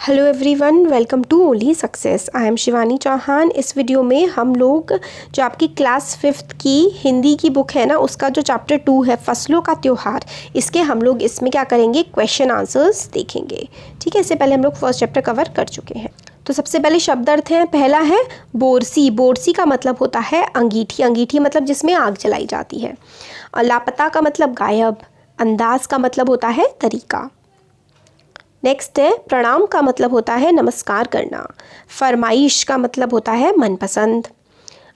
Hello everyone, welcome to only success. I am Shivani Chauhan. इस video में हम लोग जो आपकी क्लास 5th की हिंदी की बुक है ना, उसका जो चैप्टर 2 है फसलों का त्योहार, इसके हम लोग इसमें क्या करेंगे, क्वेश्चन आंसर्स देखेंगे। ठीक है, इससे पहले हम लोग फर्स्ट चैप्टर कवर कर चुके हैं। तो सबसे पहले शब्द अर्थ हैं। पहला है बोरसी। बोरसी का मतलब होता है अंगीठी। अंगीठी मतलब जिसमें आग जलाई जाती है। और लापता का मतलब गायब। अंदाज का मतलब होता है तरीका। नेक्स्ट है प्रणाम का मतलब होता है नमस्कार करना। फरमाइश का मतलब होता है मनपसंद।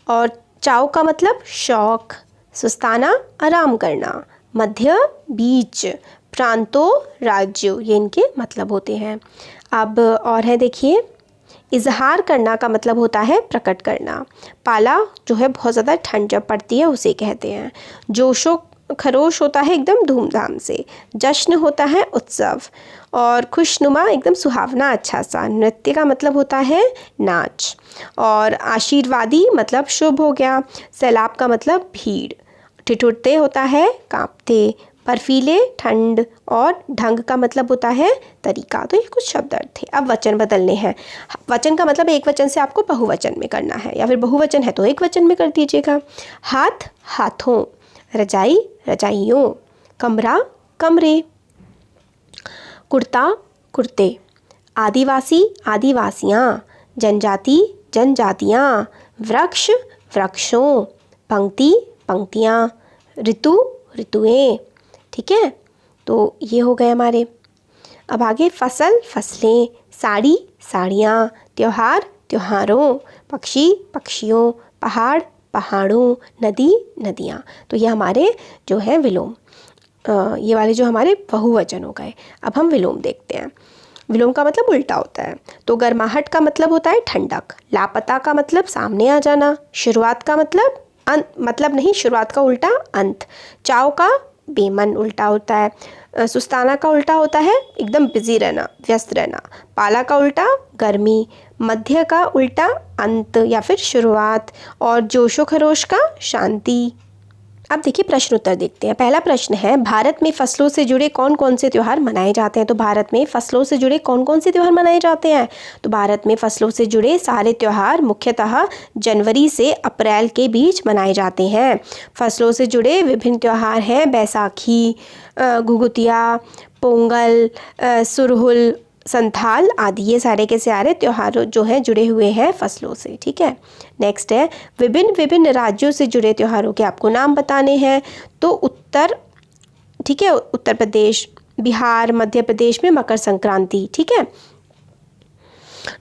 और चाव का मतलब शौक। सुस्ताना आराम करना। मध्य बीच। प्रांतो राज्य, ये इनके मतलब होते हैं। अब और है देखिए, इजहार करना का मतलब होता है प्रकट करना। पाला जो है बहुत ज़्यादा ठंड जब पड़ती है उसे कहते हैं। जोशो खरोश होता है एकदम धूमधाम से। जश्न होता है उत्सव। और खुशनुमा एकदम सुहावना अच्छा सा। नृत्य का मतलब होता है नाच। और आशीर्वादी मतलब शुभ हो गया। सैलाब का मतलब भीड़। ठिठुरते होता है कांपते। बर्फीले ठंड। और ढंग का मतलब होता है तरीका। तो ये कुछ शब्द अर्थ थे। अब वचन बदलने हैं। वचन का मतलब एक वचन से आपको बहुवचन में करना है, या फिर बहुवचन है तो एक वचन में कर दीजिएगा। हाथ हाथों। रजाई रजाइयों। कमरा कमरे। कुर्ता कुर्ते। आदिवासी आदिवासियाँ। जनजाति जनजातियाँ। वृक्ष वृक्षों। पंक्ति पंक्तियाँ। ऋतु ऋतुएं। ठीक है, तो ये हो गए हमारे। अब आगे फसल फसलें। साड़ी साड़ियाँ। त्योहार त्योहारों। पक्षी पक्षियों। पहाड़ पहाड़ों। नदी नदियाँ। तो ये हमारे जो है विलोम, ये वाले जो हमारे बहुवचन हो गए। अब हम विलोम देखते हैं। विलोम का मतलब उल्टा होता है। तो गर्माहट का मतलब होता है ठंडक। लापता का मतलब सामने आ जाना। शुरुआत का मतलब मतलब नहीं, शुरुआत का उल्टा अंत। चाव का बेमन उल्टा होता है। सुस्ताना का उल्टा होता है एकदम बिजी रहना, व्यस्त रहना। पाला का उल्टा गर्मी। मध्य का उल्टा अंत या फिर शुरुआत। और जोशो खरोश का शांति। अब देखिए प्रश्न उत्तर देखते हैं। पहला प्रश्न है, भारत में फसलों से जुड़े कौन कौन से त्यौहार मनाए जाते हैं। तो भारत में फसलों से जुड़े कौन कौन से त्यौहार मनाए जाते हैं। तो भारत में फसलों से जुड़े सारे त्यौहार मुख्यतः जनवरी से अप्रैल के बीच मनाए जाते हैं। फसलों से जुड़े विभिन्न त्यौहार हैं बैसाखी, घुघुतिया, पोंगल, सुरहुल, संथाल आदि। ये सारे के सारे त्यौहार जो हैं जुड़े हुए हैं फसलों से। ठीक है, नेक्स्ट है विभिन्न विभिन्न राज्यों से जुड़े त्योहारों के आपको नाम बताने हैं। तो ठीक है, उत्तर प्रदेश, बिहार, मध्य प्रदेश में मकर संक्रांति। ठीक है,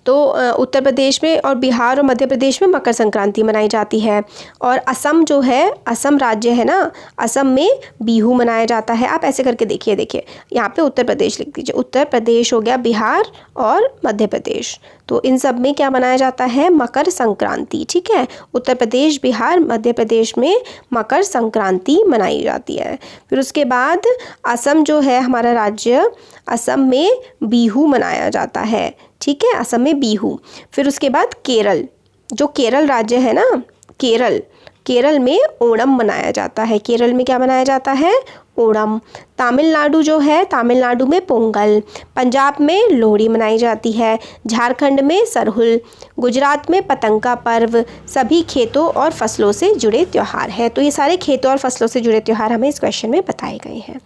तो उत्तर प्रदेश में और बिहार और मध्य प्रदेश में मकर संक्रांति मनाई जाती है। और असम जो है, असम राज्य है ना, असम में बिहू मनाया जाता है। आप ऐसे करके देखिए यहाँ पे उत्तर प्रदेश लिख दीजिए। उत्तर प्रदेश हो गया, बिहार और मध्य प्रदेश, तो इन सब में क्या मनाया जाता है, मकर संक्रांति। ठीक है, उत्तर प्रदेश, बिहार, मध्य प्रदेश में मकर संक्रांति मनाई जाती है। फिर उसके बाद असम जो है हमारा राज्य, असम में बिहू मनाया जाता है। ठीक है, असम में बिहू। फिर उसके बाद केरल, जो केरल राज्य है ना, केरल में ओणम मनाया जाता है। केरल में क्या मनाया जाता है, ओणम। तमिलनाडु जो है, तमिलनाडु में पोंगल। पंजाब में लोहड़ी मनाई जाती है। झारखंड में सरहुल। गुजरात में पतंग का पर्व। सभी खेतों और फसलों से जुड़े त्यौहार हैं। तो ये सारे खेतों और फसलों से जुड़े त्यौहार हमें इस क्वेश्चन में बताए गए हैं।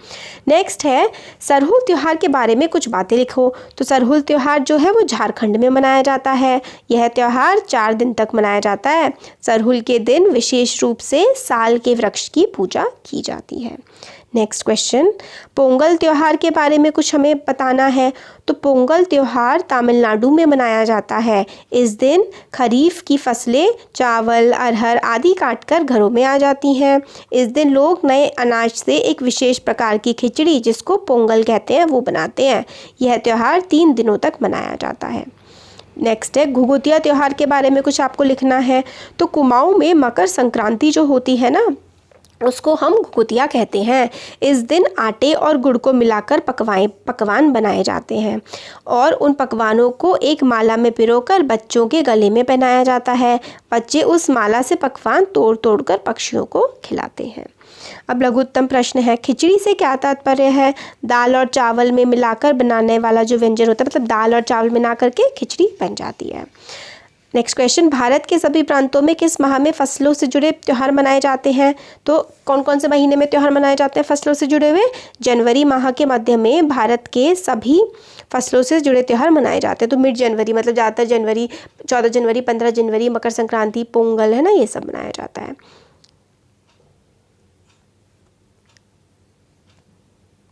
नेक्स्ट है सरहुल त्यौहार के बारे में कुछ बातें लिखो। तो सरहुल त्यौहार जो है वो झारखंड में मनाया जाता है। यह त्यौहार 4 दिन तक मनाया जाता है। सरहुल के दिन विशेष रूप से साल के वृक्ष की पूजा की जाती है। नेक्स्ट क्वेश्चन, पोंगल त्यौहार के बारे में कुछ हमें बताना है। तो पोंगल त्यौहार तमिलनाडु में मनाया जाता है। इस दिन खरीफ की फसलें चावल, अरहर आदि काटकर घरों में आ जाती हैं। इस दिन लोग नए अनाज से एक विशेष प्रकार की खिचड़ी, जिसको पोंगल कहते हैं, वो बनाते हैं। यह त्यौहार 3 दिनों तक मनाया जाता है। नेक्स्ट है घुघुतिया त्यौहार के बारे में कुछ आपको लिखना है। तो कुमाऊं में मकर संक्रांति जो होती है ना, उसको हम घुघुतिया कहते हैं। इस दिन आटे और गुड़ को मिलाकर पकवान बनाए जाते हैं और उन पकवानों को एक माला में पिरोकर बच्चों के गले में पहनाया जाता है। बच्चे उस माला से पकवान तोड़ तोड़ कर पक्षियों को खिलाते हैं। अब लघुत्तम प्रश्न है, खिचड़ी से क्या तात्पर्य है? दाल और चावल में मिलाकर बनाने वाला जो व्यंजन होता है, मतलब दाल और चावल मिला करके खिचड़ी बन जाती है। नेक्स्ट क्वेश्चन, भारत के सभी प्रांतों में किस माह में फसलों से जुड़े त्यौहार मनाए जाते हैं? तो कौन कौन से महीने में त्यौहार मनाए जाते हैं फसलों से जुड़े हुए? जनवरी माह के मध्य में भारत के सभी फसलों से जुड़े त्यौहार मनाए जाते हैं। तो मिड जनवरी, मतलब ज़्यादातर जनवरी, 14 जनवरी, 15 जनवरी, मकर संक्रांति, पोंगल, है ना, ये सब मनाया जाता है।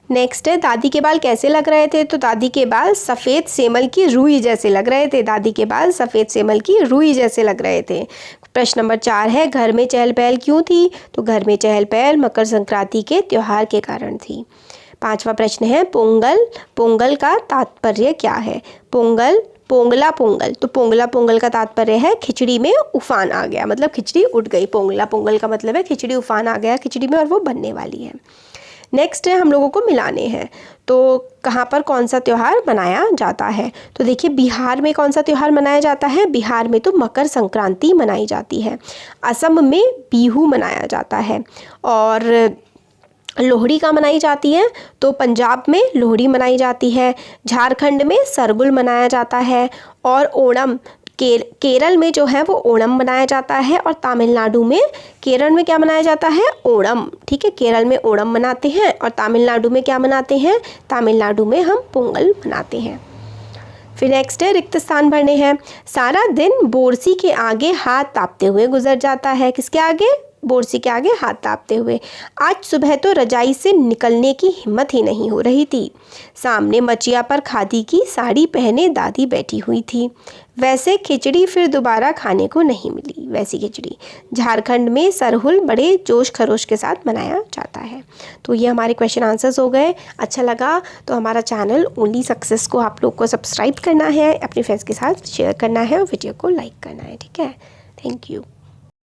नेक्स्ट है, दादी के बाल कैसे लग रहे थे? तो दादी के बाल सफ़ेद सेमल की रुई जैसे लग रहे थे। दादी के बाल सफ़ेद सेमल की रुई जैसे लग रहे थे। प्रश्न नंबर 4 है, घर में चहल पहल क्यों थी? तो घर में चहल पहल मकर संक्रांति के त्यौहार के कारण थी। 5वां प्रश्न है, पोंगल का तात्पर्य क्या है? पोंगला पोंगल, तो पोंगला पोंगल का तात्पर्य है खिचड़ी में उफान आ गया, मतलब खिचड़ी उठ गई। पोंगला पोंगल का मतलब है खिचड़ी उफान आ गया खिचड़ी में और वो बनने वाली है। नेक्स्ट है, हम लोगों को मिलाने हैं। तो कहाँ पर कौन सा त्यौहार मनाया जाता है? तो देखिए, बिहार में कौन सा त्यौहार मनाया जाता है? बिहार में तो मकर संक्रांति मनाई जाती है। असम में बिहू मनाया जाता है और लोहड़ी का मनाई जाती है। तो पंजाब में लोहड़ी मनाई जाती है। झारखंड में सरगुल मनाया जाता है और ओणम केरल में जो है वो ओणम मनाया जाता है और तमिलनाडु में, केरल में क्या मनाया जाता है? ओणम। ठीक है, केरल में ओणम मनाते हैं और तमिलनाडु में क्या मनाते हैं? तमिलनाडु में हम पोंगल मनाते हैं। फिर नेक्स्ट है, रिक्त स्थान भरने हैं। सारा दिन बोरसी के आगे हाथ तापते हुए गुजर जाता है। किसके आगे? बोरसी के आगे हाथ तापते हुए। आज सुबह तो रजाई से निकलने की हिम्मत ही नहीं हो रही थी। सामने मचिया पर खादी की साड़ी पहने दादी बैठी हुई थी। वैसे खिचड़ी फिर दोबारा खाने को नहीं मिली, वैसी खिचड़ी। झारखंड में सरहुल बड़े जोश खरोश के साथ मनाया जाता है। तो ये हमारे क्वेश्चन आंसर्स हो गए। अच्छा लगा तो हमारा चैनल ओनली सक्सेस को आप लोग को सब्सक्राइब करना है, अपने फ्रेंड्स के साथ शेयर करना है और वीडियो को लाइक करना है। ठीक है, थैंक यू।